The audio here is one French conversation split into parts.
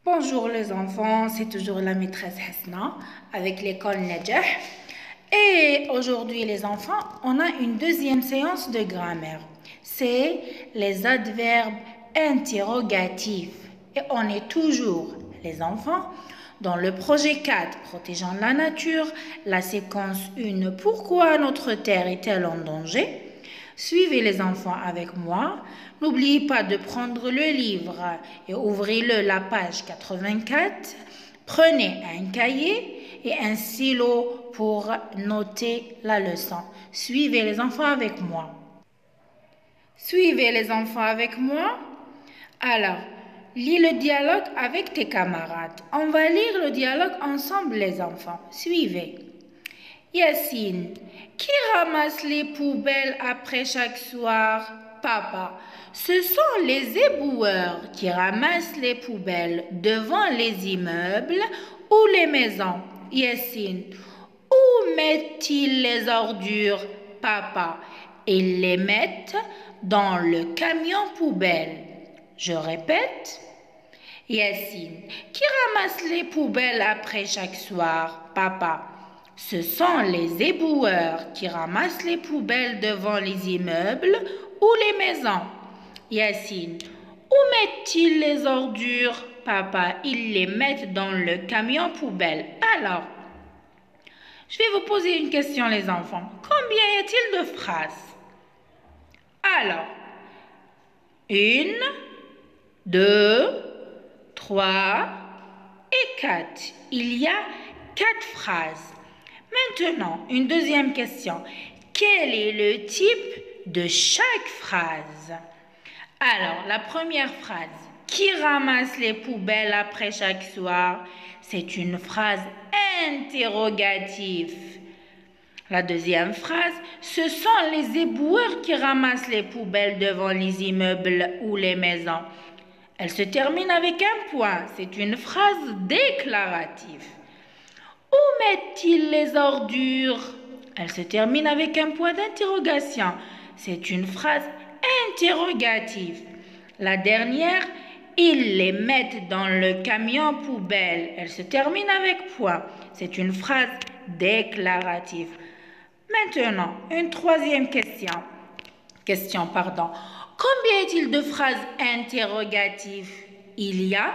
Bonjour les enfants, c'est toujours la maîtresse Hasna avec l'école Najah. Et aujourd'hui les enfants, on a une deuxième séance de grammaire. C'est les adverbes interrogatifs. Et on est toujours, les enfants, dans le projet 4, protégeant la nature, la séquence 1, pourquoi notre terre est-elle en danger? Suivez les enfants avec moi. N'oubliez pas de prendre le livre et ouvrez-le la page 84. Prenez un cahier et un stylo pour noter la leçon. Suivez les enfants avec moi. Suivez les enfants avec moi. Alors, lis le dialogue avec tes camarades. On va lire le dialogue ensemble les enfants. Suivez. Yacine, qui ramasse les poubelles après chaque soir? Papa, ce sont les éboueurs qui ramassent les poubelles devant les immeubles ou les maisons. Yacine, où mettent-ils les ordures? Papa, ils les mettent dans le camion poubelle. Je répète. Yacine, qui ramasse les poubelles après chaque soir? Papa, ce sont les éboueurs qui ramassent les poubelles devant les immeubles ou les maisons. Yacine, où mettent-ils les ordures? Papa, ils les mettent dans le camion poubelle. Alors, je vais vous poser une question les enfants. Combien y a-t-il de phrases? Alors, 1, 2, 3 et 4. Il y a 4 phrases. Maintenant, une deuxième question. Quel est le type de chaque phrase? Alors, la première phrase. Qui ramasse les poubelles après chaque soir? C'est une phrase interrogative. La deuxième phrase. Ce sont les éboueurs qui ramassent les poubelles devant les immeubles ou les maisons. Elle se termine avec un point. C'est une phrase déclarative. Où mettent-ils les ordures? Elle se termine avec un point d'interrogation. C'est une phrase interrogative. La dernière, ils les mettent dans le camion poubelle. Elle se termine avec point. C'est une phrase déclarative. Maintenant, une troisième question. Combien est-il de phrases interrogatives? Il y a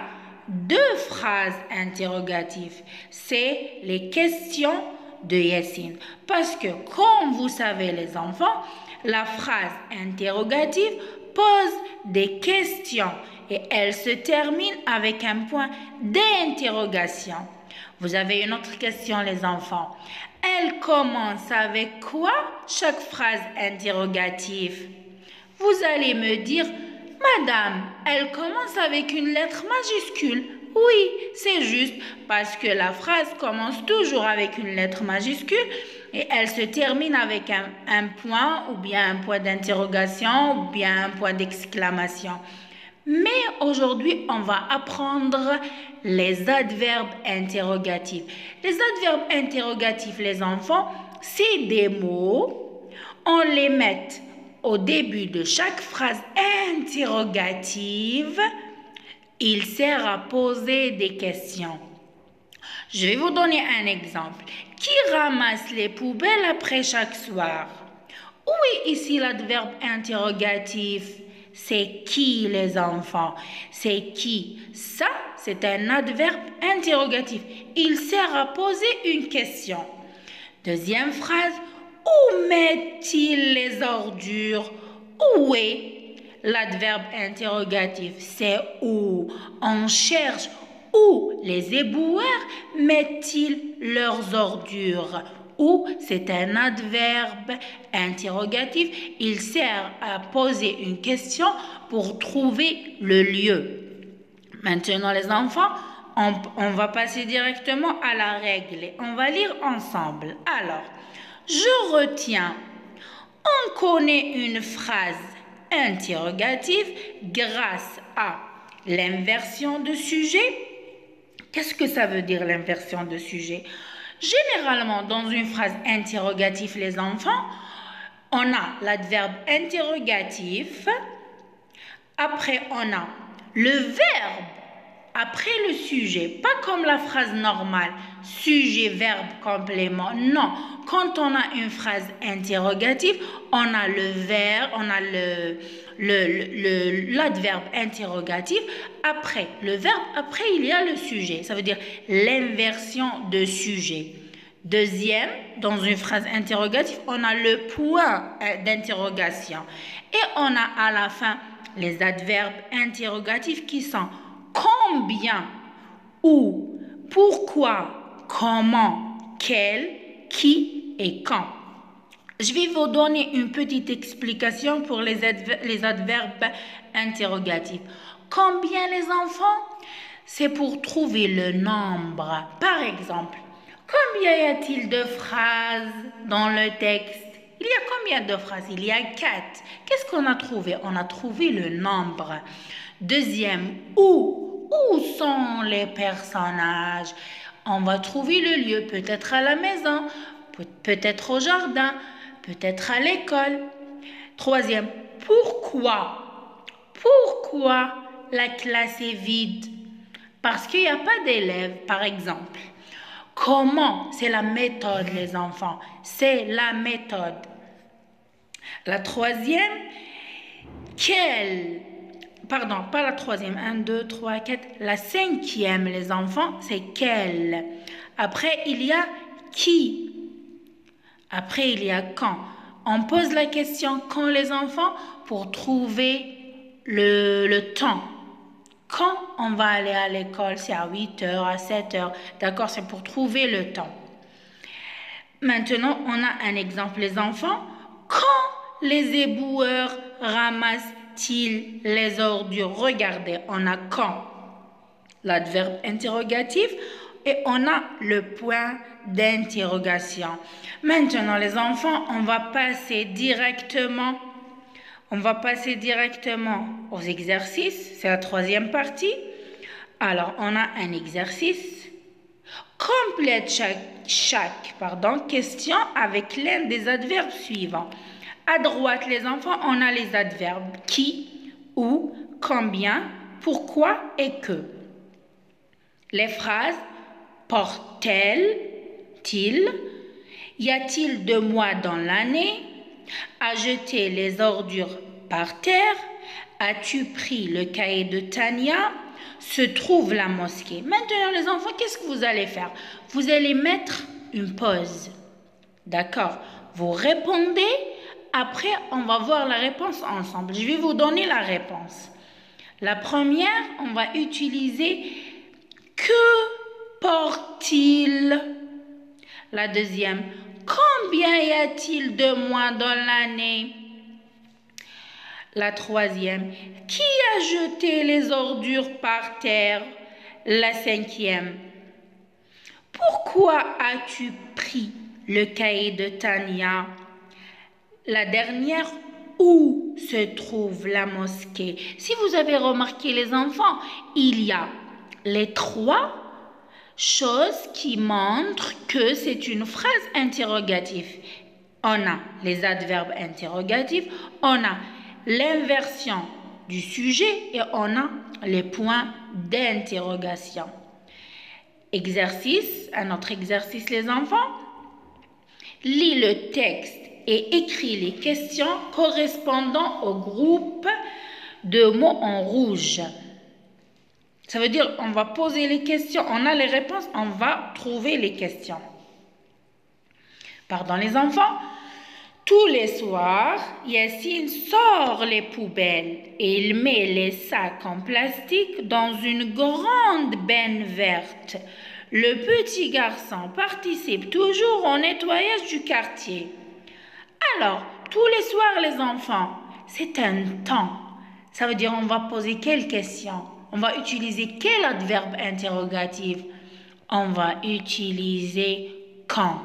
2 phrases interrogatives. C'est les questions de Yacine. Parce que, comme vous savez les enfants, la phrase interrogative pose des questions et elle se termine avec un point d'interrogation. Vous avez une autre question les enfants. Elle commence avec quoi chaque phrase interrogative? Vous allez me dire, Madame, elle commence avec une lettre majuscule. Oui, c'est juste parce que la phrase commence toujours avec une lettre majuscule et elle se termine avec un point ou bien un point d'interrogation ou bien un point d'exclamation. Mais aujourd'hui, on va apprendre les adverbes interrogatifs. Les adverbes interrogatifs, les enfants, c'est des mots, on les met au début de chaque phrase interrogative. Il sert à poser des questions. Je vais vous donner un exemple. Qui ramasse les poubelles après chaque soir? Où est ici l'adverbe interrogatif? C'est qui les enfants? C'est qui? Ça, c'est un adverbe interrogatif. Il sert à poser une question. Deuxième phrase. Où mettent-ils les ordures? Où est? L'adverbe interrogatif, c'est où. On cherche où les éboueurs mettent-ils leurs ordures. Où, c'est un adverbe interrogatif. Il sert à poser une question pour trouver le lieu. Maintenant, les enfants, on va passer directement à la règle et on va lire ensemble. Alors, je retiens. On connaît une phrase interrogative grâce à l'inversion de sujet. Qu'est-ce que ça veut dire l'inversion de sujet? Généralement, dans une phrase interrogative, les enfants, on a l'adverbe interrogatif. Après, on a le verbe après le sujet, pas comme la phrase normale, sujet, verbe, complément. Non, quand on a une phrase interrogative, on a le verbe, on a l'adverbe interrogatif. Après le verbe, après il y a le sujet. Ça veut dire l'inversion de sujet. Deuxième, dans une phrase interrogative, on a le point d'interrogation. Et on a à la fin les adverbes interrogatifs qui sont combien, où, pourquoi, comment, quel, qui et quand. Je vais vous donner une petite explication pour les adverbes interrogatifs. Combien les enfants? C'est pour trouver le nombre. Par exemple, combien y a-t-il de phrases dans le texte? Il y a combien de phrases? Il y a 4. Qu'est-ce qu'on a trouvé? On a trouvé le nombre. Deuxième, où? Où sont les personnages? On va trouver le lieu, peut-être à la maison, peut-être au jardin, peut-être à l'école. Troisième, pourquoi? Pourquoi la classe est vide? Parce qu'il n'y a pas d'élèves, par exemple. Comment? C'est la méthode, les enfants. C'est la méthode. La troisième, quelle? Pardon, pas la troisième. 1, 2, 3, 4. La cinquième, les enfants, c'est quelle? Après, il y a qui? Après, il y a quand? On pose la question quand, les enfants, pour trouver le temps. Quand on va aller à l'école, c'est à 8 heures, à 7 heures. D'accord, c'est pour trouver le temps. Maintenant, on a un exemple, les enfants. Quand les éboueurs ramassent-ils les ordures? Regardez, on a quand, l'adverbe interrogatif, et on a le point d'interrogation. Maintenant, les enfants, on va passer directement aux exercices. C'est la troisième partie. Alors, on a un exercice. Complète chaque question avec l'un des adverbes suivants. À droite, les enfants, on a les adverbes qui, où, combien, pourquoi et que. Les phrases portent-elles-t-il? Y a-t-il 2 mois dans l'année? A jeté les ordures par terre? As-tu pris le cahier de Tania? Se trouve la mosquée. Maintenant, les enfants, qu'est-ce que vous allez faire? Vous allez mettre une pause. D'accord? Vous répondez. Après, on va voir la réponse ensemble. Je vais vous donner la réponse. La première, on va utiliser que porte-t-il? La deuxième, combien y a-t-il de mois dans l'année? La troisième, qui a jeté les ordures par terre? La cinquième, pourquoi as-tu pris le cahier de Tania? La dernière, où se trouve la mosquée? Si vous avez remarqué, les enfants, il y a les 3 choses qui montrent que c'est une phrase interrogative. On a les adverbes interrogatifs, on a l'inversion du sujet et on a les points d'interrogation. Exercice, un autre exercice, les enfants. Lis le texte et écris les questions correspondant au groupe de mots en rouge. Ça veut dire on va poser les questions, on a les réponses, on va trouver les questions. Pardon les enfants. Tous les soirs, Yassine sort les poubelles et il met les sacs en plastique dans une grande benne verte. Le petit garçon participe toujours au nettoyage du quartier. Alors, tous les soirs, les enfants, c'est un temps. Ça veut dire on va poser quelle question? On va utiliser quel adverbe interrogatif? On va utiliser quand.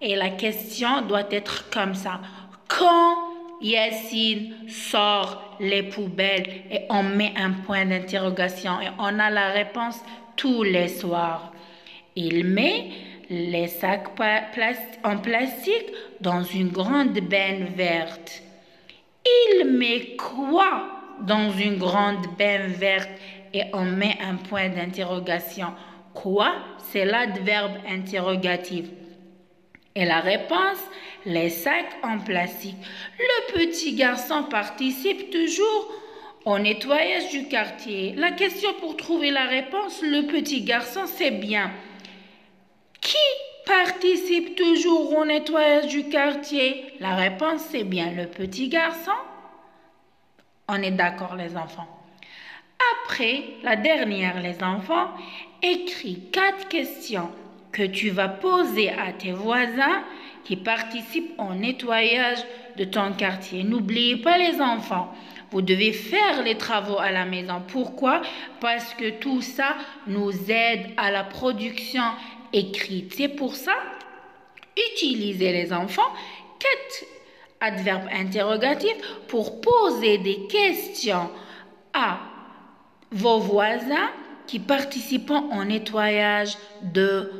Et la question doit être comme ça. Quand Yassine sort les poubelles et on met un point d'interrogation et on a la réponse tous les soirs. Il met les sacs en plastique dans une grande benne verte. Il met quoi dans une grande benne verte? et on met un point d'interrogation. Quoi? C'est l'adverbe interrogatif. Et la réponse, les sacs en plastique. Le petit garçon participe toujours au nettoyage du quartier. La question pour trouver la réponse, le petit garçon, c'est bien. Qui participe toujours au nettoyage du quartier? La réponse, c'est bien le petit garçon. On est d'accord, les enfants. Après, la dernière, les enfants, écris 4 questions que tu vas poser à tes voisins qui participent au nettoyage de ton quartier. N'oubliez pas, les enfants, vous devez faire les travaux à la maison. Pourquoi? Parce que tout ça nous aide à la production écrite. C'est pour ça, utilisez, les enfants, 4 adverbes interrogatifs pour poser des questions à vos voisins qui participent au nettoyage de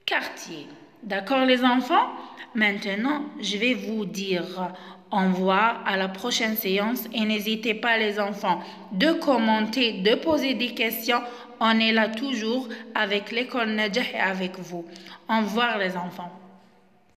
quartier. D'accord, les enfants? Maintenant, je vais vous dire au revoir à la prochaine séance et n'hésitez pas, les enfants, de commenter, de poser des questions. On est là toujours avec l'école Najah et avec vous. Au revoir, les enfants.